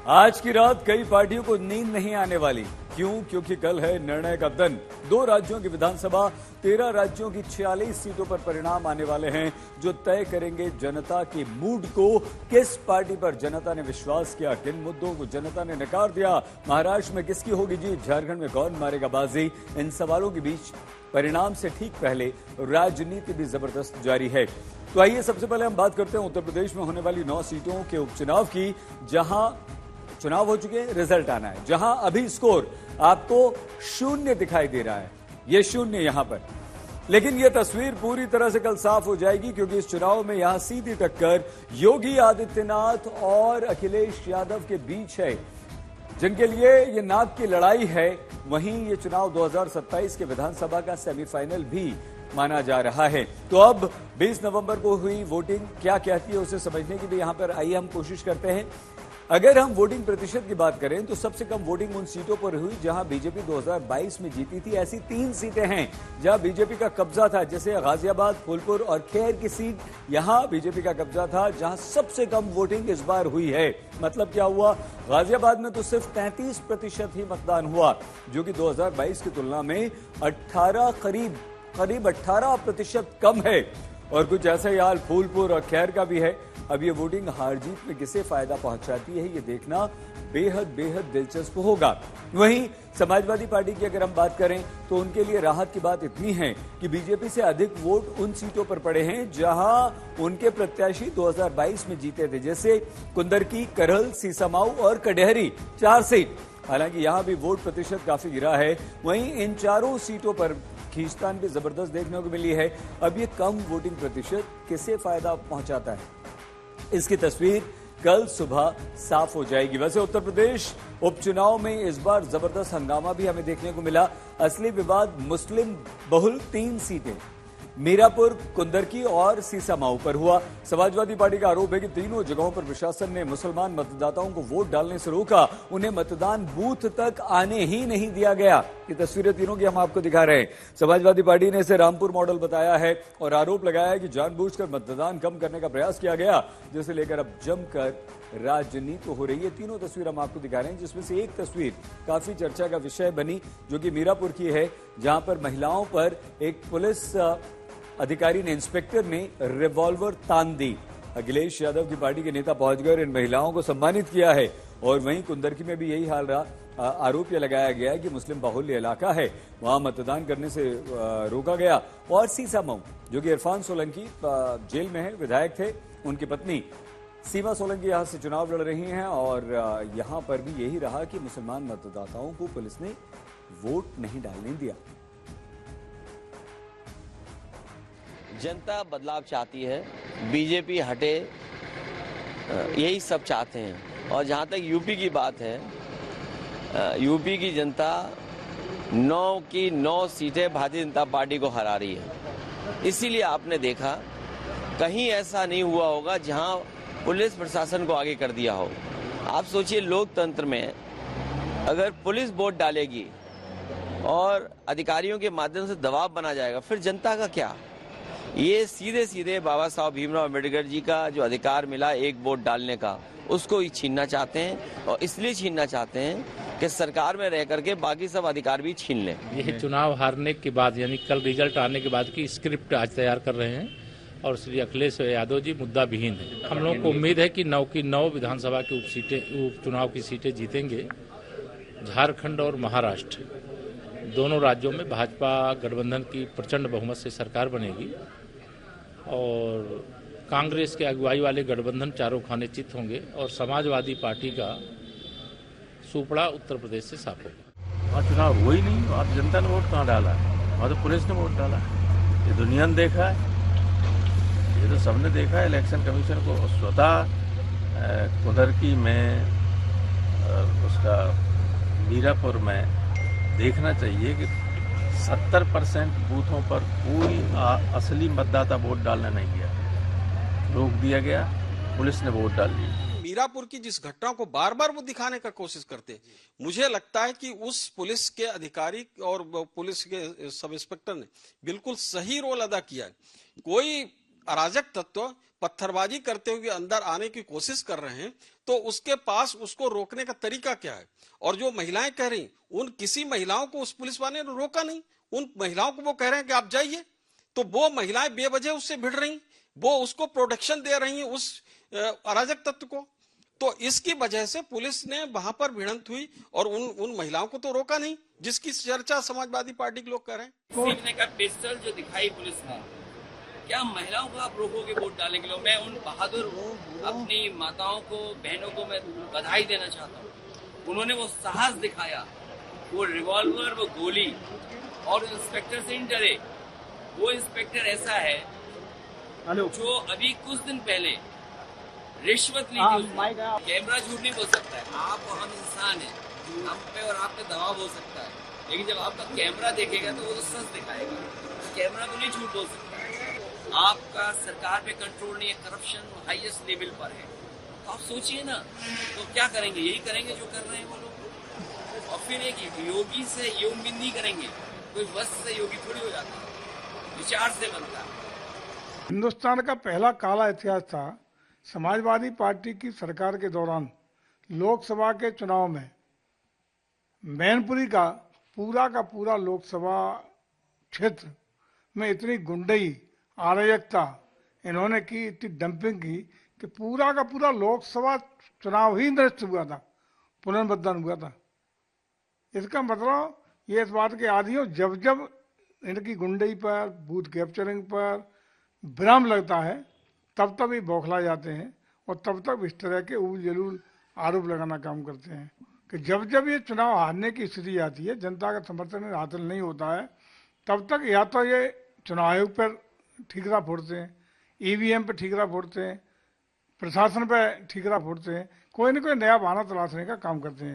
आज की रात कई पार्टियों को नींद नहीं आने वाली। क्यों? क्योंकि कल है निर्णय का दिन। 2 राज्यों की विधानसभा, 13 राज्यों की 46 सीटों पर परिणाम आने वाले हैं, जो तय करेंगे जनता के मूड को। किस पार्टी पर जनता ने विश्वास किया, किन मुद्दों को जनता ने नकार दिया, महाराष्ट्र में किसकी होगी जीत, झारखंड में कौन मारेगा बाजी, इन सवालों के बीच परिणाम से ठीक पहले राजनीति भी जबरदस्त जारी है। तो आइए सबसे पहले हम बात करते हैं उत्तर प्रदेश में होने वाली 9 सीटों के उपचुनाव की, जहां चुनाव हो चुके हैं, रिजल्ट आना है। जहां अभी स्कोर आपको 0 दिखाई दे रहा है, ये 0 यहां पर, लेकिन यह तस्वीर पूरी तरह से कल साफ हो जाएगी, क्योंकि इस चुनाव में यहां सीधी टक्कर योगी आदित्यनाथ और अखिलेश यादव के बीच है, जिनके लिए ये नाक की लड़ाई है। वहीं ये चुनाव 2027 के विधानसभा का सेमीफाइनल भी माना जा रहा है। तो अब 20 नवंबर को हुई वोटिंग क्या कहती है, उसे समझने की भी यहां पर आइए हम कोशिश करते हैं। अगर हम वोटिंग प्रतिशत की बात करें तो सबसे कम वोटिंग उन सीटों पर हुई जहां बीजेपी 2022 में जीती थी। ऐसी 3 सीटें हैं जहां बीजेपी का कब्जा था, जैसे गाजियाबाद, फूलपुर और खैर की सीट, यहां बीजेपी का कब्जा था, जहां सबसे कम वोटिंग इस बार हुई है। मतलब क्या हुआ? गाजियाबाद में तो सिर्फ 33% ही मतदान हुआ, जो कि 2022 की तुलना में करीब 18% कम है। और कुछ ऐसा ही हाल फूलपुर और खैर का भी है। अब ये वोटिंग हार जीत में किसे फायदा पहुंचाती है, ये देखना बेहद दिलचस्प होगा। वहीं समाजवादी पार्टी की अगर हम बात करें तो उनके लिए राहत की बात इतनी है कि बीजेपी से अधिक वोट उन सीटों पर पड़े हैं जहां उनके प्रत्याशी 2022 में जीते थे, जैसे कुंदरकी, करहल, सीसामाऊ और कडेहरी, 4 सीट। हालांकि यहां भी वोट प्रतिशत काफी गिरा है। वहीं इन चारों सीटों पर खींचतान भी जबरदस्त देखने को मिली है। अब ये कम वोटिंग प्रतिशत किसे फायदा पहुंचाता है, इसकी तस्वीर कल सुबह साफ हो जाएगी। वैसे उत्तर प्रदेश उपचुनाव में इस बार जबरदस्त हंगामा भी हमें देखने को मिला। असली विवाद मुस्लिम बहुल 3 सीटें मीरापुर, कुंदरकी और सीसामाऊ पर हुआ। समाजवादी पार्टी का आरोप है कि तीनों जगहों पर प्रशासन ने मुसलमान मतदाताओं को वोट डालने से रोका, उन्हें मतदान बूथ तक आने ही नहीं दिया गया। ये तस्वीरें तीनों की हम आपको दिखा रहे हैं। समाजवादी पार्टी ने इसे रामपुर मॉडल बताया है और आरोप लगाया है कि जानबूझकर मतदान कम करने का प्रयास किया गया, जिसे लेकर अब जमकर राजनीति हो रही है। तीनों तस्वीर हम आपको दिखा रहे हैं, जिसमें से एक तस्वीर काफी चर्चा का विषय बनी, जो कि मीरापुर की है, जहां पर महिलाओं पर एक पुलिस अधिकारी ने, इंस्पेक्टर ने रिवॉल्वर तान दी। अखिलेश यादव की पार्टी के नेता पहुंचकर इन महिलाओं को सम्मानित किया है। और वहीं कुंदरकी में भी यही हाल रहा। आरोप यह लगाया गया है कि मुस्लिम बाहुल्य इलाका है, वहां मतदान करने से रोका गया। और सीसामाऊ, जो कि इरफान सोलंकी जेल में है, विधायक थे, उनकी पत्नी सीमा सोलंकी यहां से चुनाव लड़ रही हैं और यहां पर भी यही रहा कि मुसलमान मतदाताओं को पुलिस ने वोट नहीं डालने दिया। जनता बदलाव चाहती है, बीजेपी हटे, यही सब चाहते हैं। और जहां तक यूपी की बात है, यूपी की जनता 9 की 9 सीटें भारतीय जनता पार्टी को हरा रही है। इसीलिए आपने देखा कहीं ऐसा नहीं हुआ होगा जहां पुलिस प्रशासन को आगे कर दिया हो। आप सोचिए, लोकतंत्र में अगर पुलिस वोट डालेगी और अधिकारियों के माध्यम से दबाव बना जाएगा, फिर जनता का क्या? ये सीधे बाबा साहब भीमराव अम्बेडकर जी का जो अधिकार मिला एक वोट डालने का, उसको ही छीनना चाहते हैं। और इसलिए छीनना चाहते हैं कि सरकार में रह करके बाकी सब अधिकार भी छीन लें। ये चुनाव हारने के बाद, यानी कल रिजल्ट आने के बाद की स्क्रिप्ट आज तैयार कर रहे हैं और श्री अखिलेश यादव जी मुद्दा विहीन है। हम लोगों को उम्मीद है कि 9 की 9 विधानसभा की उपचुनाव की सीटें जीतेंगे। झारखंड और महाराष्ट्र दोनों राज्यों में भाजपा गठबंधन की प्रचंड बहुमत से सरकार बनेगी और कांग्रेस के अगुवाई वाले गठबंधन चारों खाने चित होंगे और समाजवादी पार्टी का सुपड़ा उत्तर प्रदेश से साफ होगा। वहाँ चुनाव हुआ ही नहीं, वहाँ जनता ने वोट कहाँ डाला है? वहाँ तो पुलिस ने वोट डाला है। ये दुनिया ने देखा है, ये तो सबने देखा है। इलेक्शन कमीशन को स्वतः कुंदरकी में, उसका मीरापुर में देखना चाहिए कि 70% बूथों पर कोई असली मतदाता वोट डालने नहीं गया, रोक दिया गया, पुलिस ने वोट डाल ली। मीरापुर की जिस घटना को बार बार वो दिखाने का कोशिश करते, मुझे लगता है कि उस पुलिस के अधिकारी और पुलिस के सब इंस्पेक्टर ने बिल्कुल सही रोल अदा किया। कोई अराजक तत्व पत्थरबाजी करते हुए अंदर आने की कोशिश कर रहे हैं, तो उसके पास उसको रोकने का तरीका क्या है? और जो महिलाएं कह रही, उन किसी महिलाओं को उस पुलिस वाले ने रोका नहीं। उन महिलाओं को वो कह रहे हैं कि आप जाइए, तो वो महिलाएं बेवजह उससे भिड़ रही, वो उसको प्रोटेक्शन दे रही हैं उस अराजक तत्व को। तो इसकी वजह से पुलिस ने वहां पर भिड़ंत हुई और उन महिलाओं को तो रोका नहीं, जिसकी चर्चा समाजवादी पार्टी के लोग कर रहे हैं। सीखने का पिस्टल जो दिखाई पुलिस ने, क्या महिलाओं को आप रोकोगे वोट डालने के लिए? मैं उन बहादुर अपनी माताओं को, बहनों को मैं बधाई देना चाहता हूँ। उन्होंने वो साहस दिखाया, वो रिवॉल्वर, वो गोली, और इंस्पेक्टर से नहीं डरे। वो इंस्पेक्टर ऐसा है जो अभी कुछ दिन पहले रिश्वत ली थी उसने। कैमरा झूठ नहीं बोल सकता है। आप और हम इंसान हैं, हम पे और आप पे दबाव हो सकता है, लेकिन जब आपका कैमरा देखेगा तो वो तो सच दिखाएगा। कैमरा तो नहीं झूठ बोल सकता है। आपका सरकार पे कंट्रोल नहीं है, करप्शन हाईएस्ट लेवल पर है। तो आप सोचिए ना, तो क्या करेंगे? यही करेंगे जो कर रहे हैं वो लोग। और फिर एक योगी से ये उम्मीद नहीं करेंगे, कोई बस से योगी थोड़ी हो जाता है, विचार से बनता है। हिंदुस्तान का पहला काला इतिहास था समाजवादी पार्टी की सरकार के दौरान लोकसभा के चुनाव में मैनपुरी का पूरा लोकसभा क्षेत्र में इतनी गुंडई, अराजकता इन्होंने की, इतनी डंपिंग की कि पूरा का पूरा लोकसभा चुनाव ही नष्ट हुआ था, पुनर्मतदान हुआ था। इसका मतलब ये इस बात के आदि हो, जब जब इनकी गुंडई पर, बूथ कैप्चरिंग पर विराम लगता है, तब तब ये बौखला जाते हैं और तब तक इस तरह के उल जलूल आरोप लगाना काम करते हैं कि जब जब ये चुनाव हारने की स्थिति आती है, जनता का समर्थन हासिल नहीं होता है, तब तक या तो ये चुनाव आयोग पर ठीकरा फोड़ते हैं, ईवीएम पर ठीकरा फोड़ते हैं, प्रशासन पर ठीकरा फोड़ते हैं, कोई न कोई नया बहाना तलाशने का काम करते हैं।